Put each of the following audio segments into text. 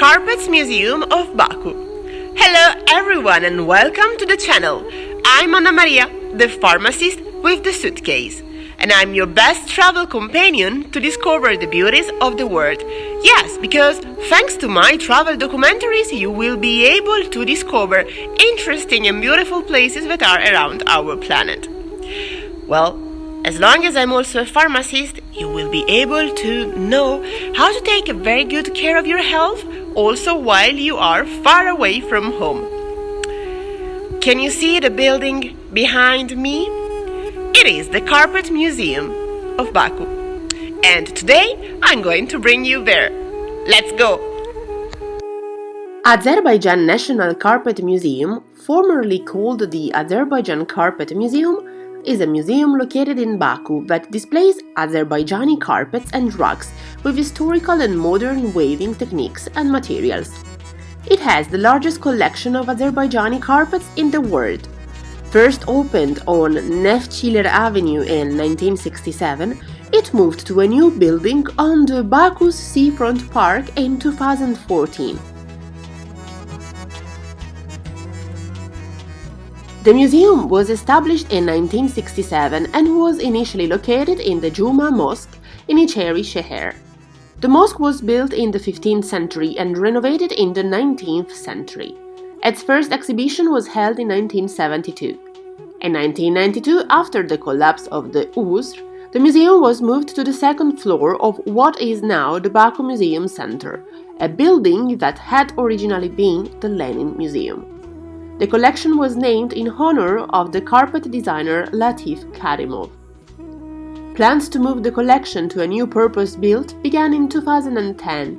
Carpet Museum of Baku. Hello everyone and welcome to the channel. I'm Anna Maria, the pharmacist with the suitcase, and I'm your best travel companion to discover the beauties of the world. Yes, because thanks to my travel documentaries you will be able to discover interesting and beautiful places that are around our planet. Well, as long as I'm also a pharmacist, you will be able to know how to take a very good care of your health also while you are far away from home. Can you see the building behind me? It is the Carpet Museum of Baku. And today I'm going to bring you there. Let's go! Azerbaijan National Carpet Museum, formerly called the Azerbaijan Carpet Museum, is a museum located in Baku that displays Azerbaijani carpets and rugs with historical and modern weaving techniques and materials. It has the largest collection of Azerbaijani carpets in the world. First opened on Neftchiler Avenue in 1967, it moved to a new building on the Baku's seafront park in 2014. The museum was established in 1967 and was initially located in the Juma Mosque in Icheri Sheher. The mosque was built in the 15th century and renovated in the 19th century. Its first exhibition was held in 1972. In 1992, after the collapse of the USSR, the museum was moved to the second floor of what is now the Baku Museum Center, a building that had originally been the Lenin Museum. The collection was named in honor of the carpet designer Latif Karimov. Plans to move the collection to a new purpose-built began in 2010,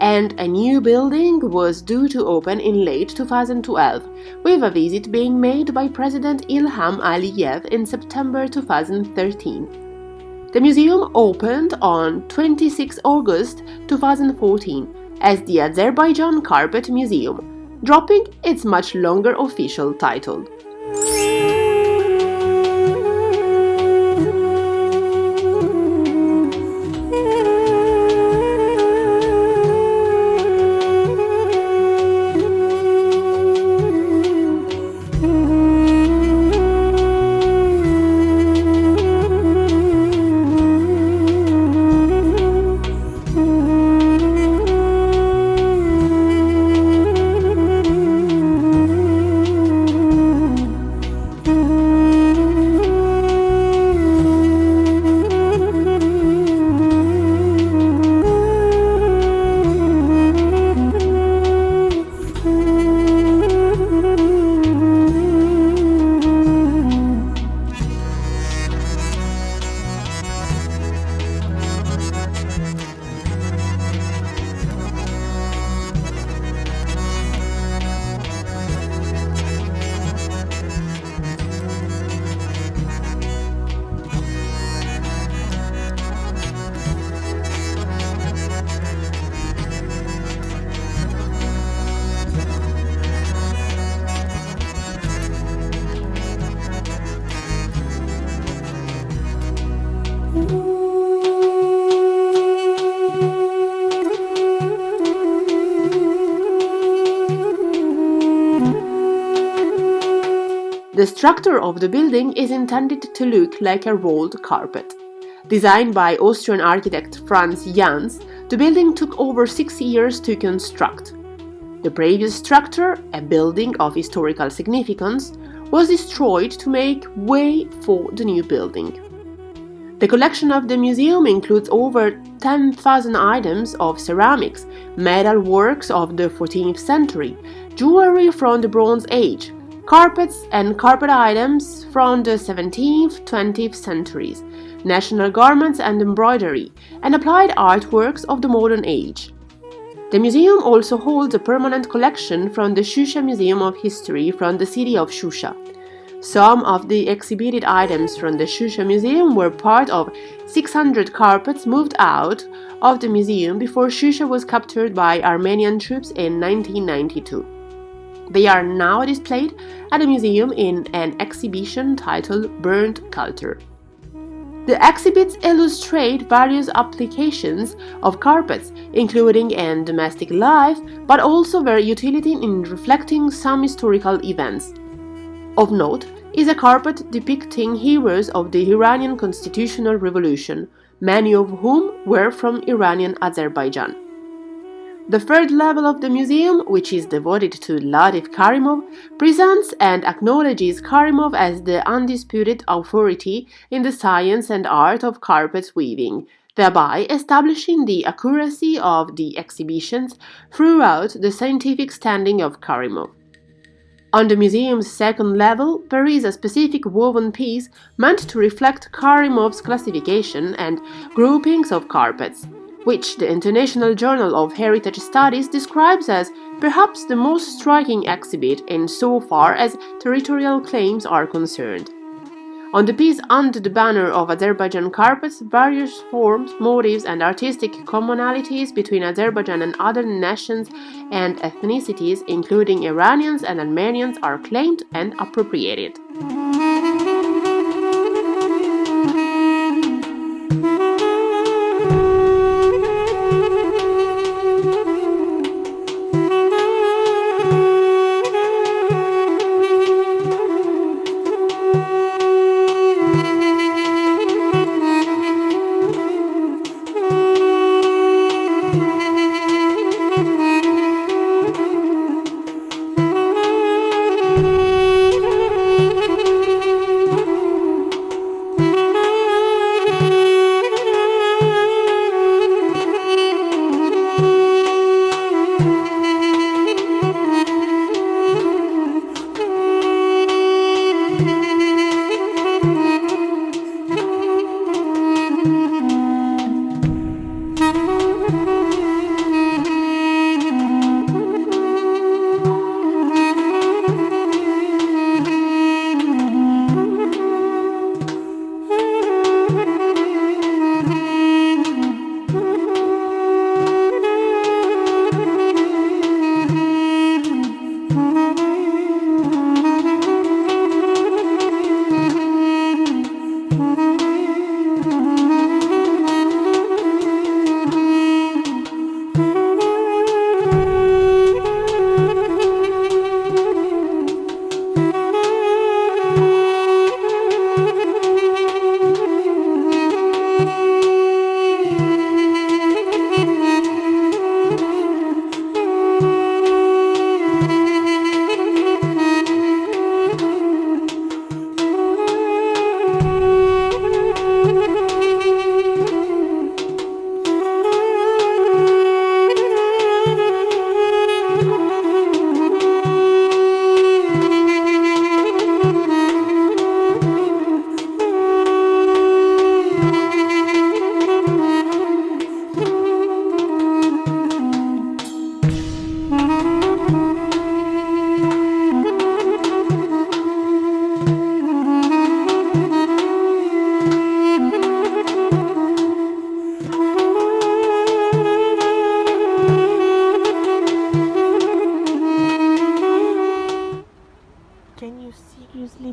and a new building was due to open in late 2012, with a visit being made by President Ilham Aliyev in September 2013. The museum opened on 26 August 2014 as the Azerbaijan Carpet Museum, dropping its much longer official title. The structure of the building is intended to look like a rolled carpet. Designed by Austrian architect Franz Jans, the building took over 6 years to construct. The previous structure, a building of historical significance, was destroyed to make way for the new building. The collection of the museum includes over 10,000 items of ceramics, metal works of the 14th century, jewelry from the Bronze Age, carpets and carpet items from the 17th, 20th centuries, national garments and embroidery, and applied artworks of the modern age. The museum also holds a permanent collection from the Shusha Museum of History from the city of Shusha. Some of the exhibited items from the Shusha Museum were part of 600 carpets moved out of the museum before Shusha was captured by Armenian troops in 1992. They are now displayed at the museum in an exhibition titled Burnt Culture. The exhibits illustrate various applications of carpets, including in domestic life, but also their utility in reflecting some historical events. Of note is a carpet depicting heroes of the Iranian constitutional revolution, many of whom were from Iranian Azerbaijan. The third level of the museum, which is devoted to Latif Karimov, presents and acknowledges Karimov as the undisputed authority in the science and art of carpet weaving, thereby establishing the accuracy of the exhibitions throughout the scientific standing of Karimov. On the museum's second level, there is a specific woven piece meant to reflect Karimov's classification and groupings of carpets, which the International Journal of Heritage Studies describes as perhaps the most striking exhibit insofar as territorial claims are concerned. On the piece under the banner of Azerbaijan carpets, various forms, motifs, and artistic commonalities between Azerbaijan and other nations and ethnicities, including Iranians and Armenians, are claimed and appropriated.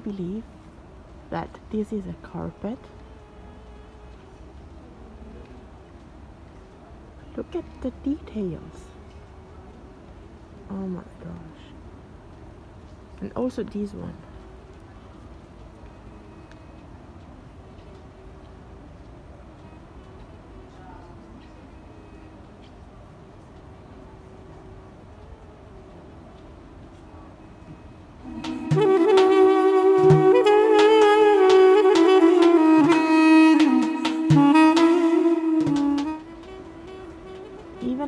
Believe that this is a carpet. Look at the details. Oh my gosh. And also this one.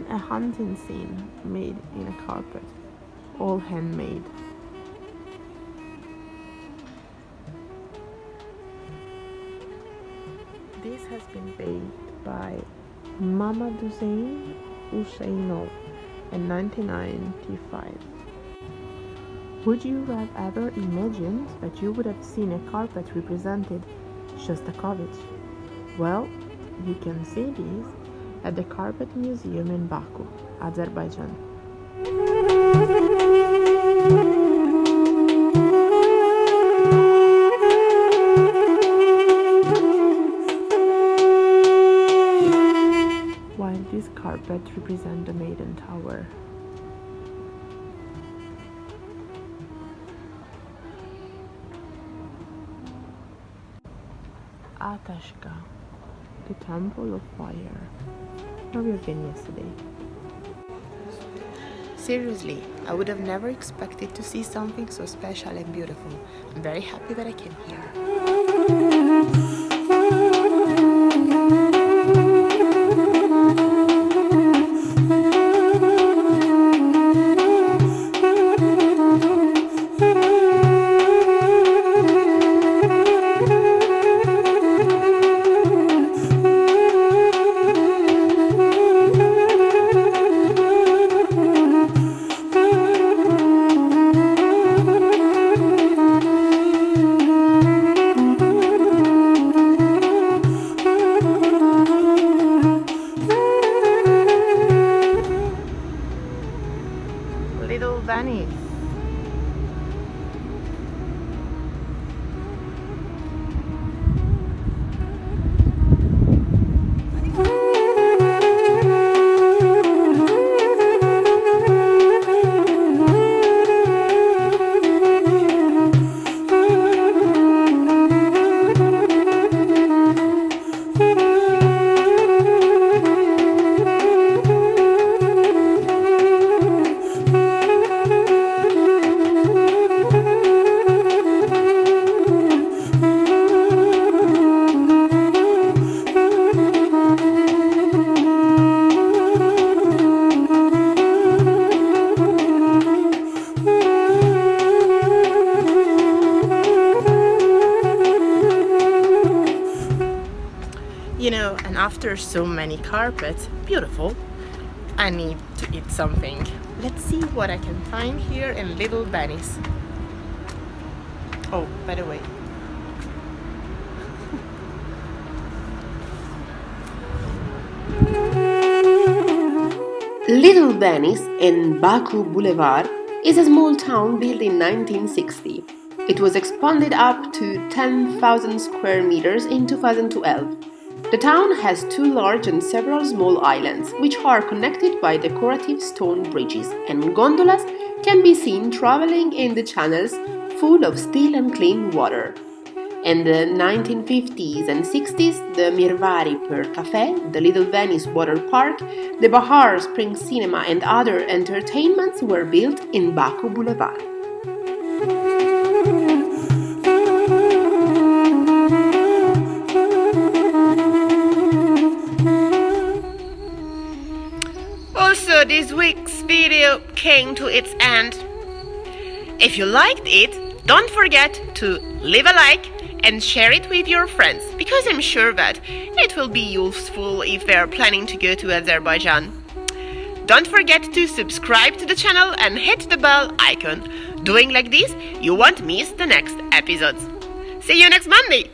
A hunting scene made in a carpet, all handmade. This has been baked by Mamaduzain Useinov in 1995. Would you have ever imagined that you would have seen a carpet represented Shostakovich? Well, you can see these at the Carpet Museum in Baku, Azerbaijan. this carpet represents the Maiden Tower. Atashka, the Temple of Fire, where we've been yesterday. Seriously, I would have never expected to see something so special and beautiful. I'm very happy that I came here. Little Venice. You know, and after so many carpets, beautiful, I need to eat something. Let's see what I can find here in Little Venice. Oh, by the way, Little Venice in Baku Boulevard is a small town built in 1960. It was expanded up to 10,000 square meters in 2012. The town has two large and several small islands, which are connected by decorative stone bridges, and gondolas can be seen traveling in the channels full of still and clean water. In the 1950s and 60s, the Mirvari Per Café, the Little Venice Water Park, the Bahar Spring Cinema and other entertainments were built in Baku Boulevard. Also, this week's video came to its end. If you liked it, don't forget to leave a like and share it with your friends, because I'm sure that it will be useful if they are planning to go to Azerbaijan. Don't forget to subscribe to the channel and hit the bell icon. Doing like this, you won't miss the next episodes. See you next Monday!